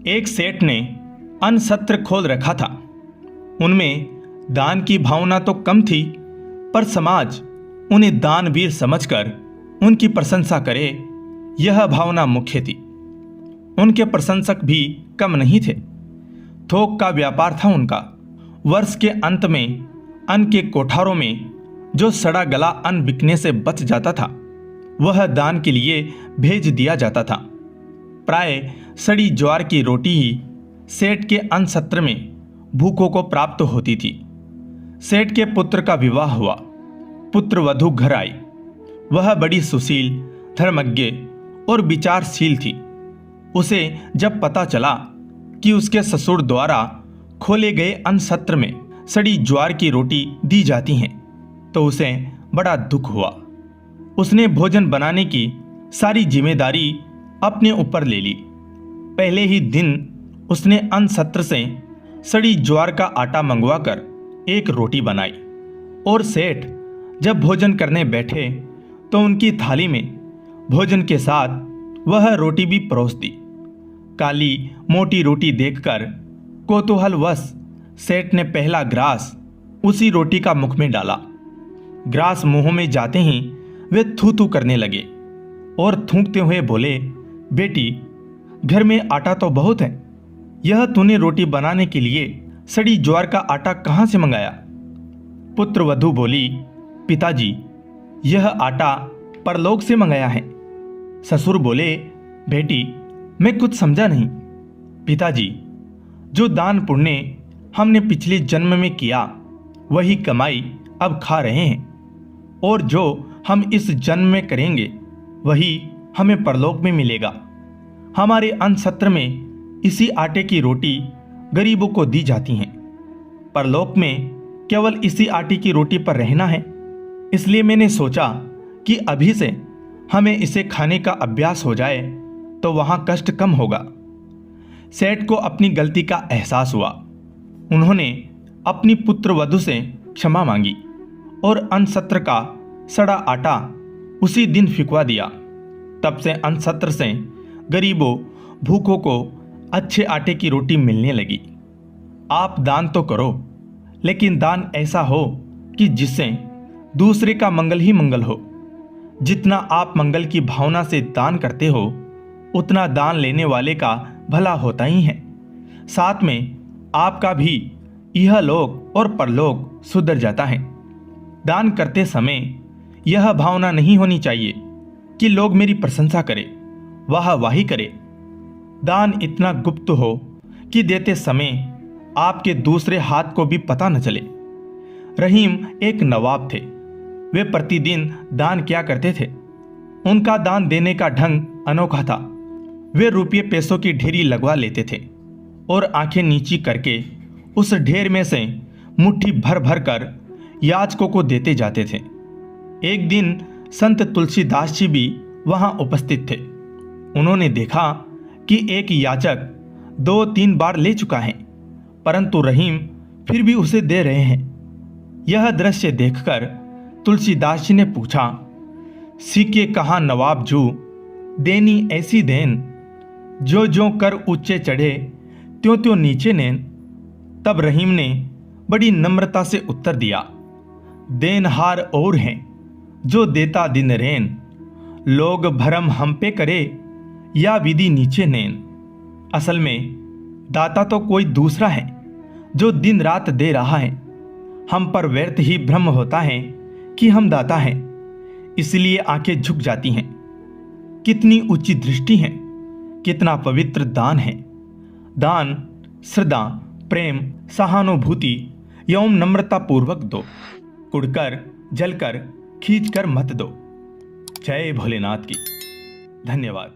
एक सेठ ने अन्न सत्र खोल रखा था। उनमें दान की भावना तो कम थी, पर समाज उन्हें दानवीर समझकर उनकी प्रशंसा करे, यह भावना मुख्य थी। उनके प्रशंसक भी कम नहीं थे। थोक का व्यापार था उनका। वर्ष के अंत में अन्न के कोठारों में जो सड़ा गला अन्न बिकने से बच जाता था, वह दान के लिए भेज दिया जाता था। प्राय सड़ी ज्वार की रोटी ही सेठ के अन्न सत्र में भूखों को प्राप्त होती थी। सेठ के पुत्र का विवाह हुआ। पुत्र वधू घर आई। वह बड़ी सुशील, धर्मज्ञ और विचारशील थी। उसे जब पता चला कि उसके ससुर द्वारा खोले गए अन्न सत्र में सड़ी ज्वार की रोटी दी जाती हैं, तो उसे बड़ा दुख हुआ। उसने भोजन बनाने की सारी जिम्मेदारी अपने ऊपर ले ली। पहले ही दिन उसने अन्न सत्र से सड़ी ज्वार का आटा मंगवाकर एक रोटी बनाई और सेठ जब भोजन करने बैठे तो उनकी थाली में भोजन के साथ वह रोटी भी परोस दी। काली मोटी रोटी देखकर कौतूहलवश सेठ ने पहला ग्रास उसी रोटी का मुख में डाला। ग्रास मुंह में जाते ही वे थू थू करने लगे और थूकते हुए बोले, बेटी, घर में आटा तो बहुत है, यह तूने रोटी बनाने के लिए सड़ी ज्वार का आटा कहाँ से मंगाया? पुत्र वधू बोली, पिताजी, यह आटा परलोक से मंगाया है। ससुर बोले, बेटी, मैं कुछ समझा नहीं। पिताजी, जो दान पुण्य हमने पिछले जन्म में किया, वही कमाई अब खा रहे हैं, और जो हम इस जन्म में करेंगे वही हमें परलोक में मिलेगा। हमारे अन्न सत्र में इसी आटे की रोटी गरीबों को दी जाती हैं। परलोक में केवल इसी आटे की रोटी पर रहना है, इसलिए मैंने सोचा कि अभी से हमें इसे खाने का अभ्यास हो जाए तो वहां कष्ट कम होगा। सेठ को अपनी गलती का एहसास हुआ। उन्होंने अपनी पुत्र वधू से क्षमा मांगी और अन्न सत्र का सड़ा आटा उसी दिन फिकवा दिया। तब से अन्न सत्र से गरीबों, भूखों को अच्छे आटे की रोटी मिलने लगी। आप दान तो करो, लेकिन दान ऐसा हो कि जिससे दूसरे का मंगल ही मंगल हो। जितना आप मंगल की भावना से दान करते हो, उतना दान लेने वाले का भला होता ही है। साथ में आपका भी यह लोक और परलोक सुधर जाता है। दान करते समय यह भावना नहीं होनी चाहिए कि लोग मेरी प्रशंसा करें, वाह वाही करें। दान इतना गुप्त हो कि देते समय आपके दूसरे हाथ को भी पता न चले। रहीम एक नवाब थे। वे प्रतिदिन दान किया करते थे। उनका दान देने का ढंग अनोखा था। वे रुपये पैसों की ढेरी लगवा लेते थे और आंखें नीची करके उस ढेर में से मुट्ठी भर भर कर याचकों को देते जाते थे। एक दिन संत तुलसीदास जी भी वहां उपस्थित थे। उन्होंने देखा कि एक याचक 2-3 बार ले चुका है, परंतु रहीम फिर भी उसे दे रहे हैं। यह दृश्य देखकर तुलसीदास जी ने पूछा, सीखे कहाँ नवाब जू, देनी ऐसी देन, जो जो कर ऊंचे चढ़े त्यों त्यों नीचे नेन। तब रहीम ने बड़ी नम्रता से उत्तर दिया, देनहार और हैं जो देता दिन रेन, लोग भरम हम पे करे या विधि नीचे नेन। असल में दाता तो कोई दूसरा है जो दिन रात दे रहा है। हम पर व्यर्थ ही भ्रम होता है कि हम दाता हैं, इसलिए आंखें झुक जाती हैं। कितनी ऊंची दृष्टि है, कितना पवित्र दान है। दान श्रद्धा, प्रेम, सहानुभूति एवं नम्रता पूर्वक दो। कुड़कर, जलकर, खींचकर मत दो। जय भोलेनाथ की। धन्यवाद।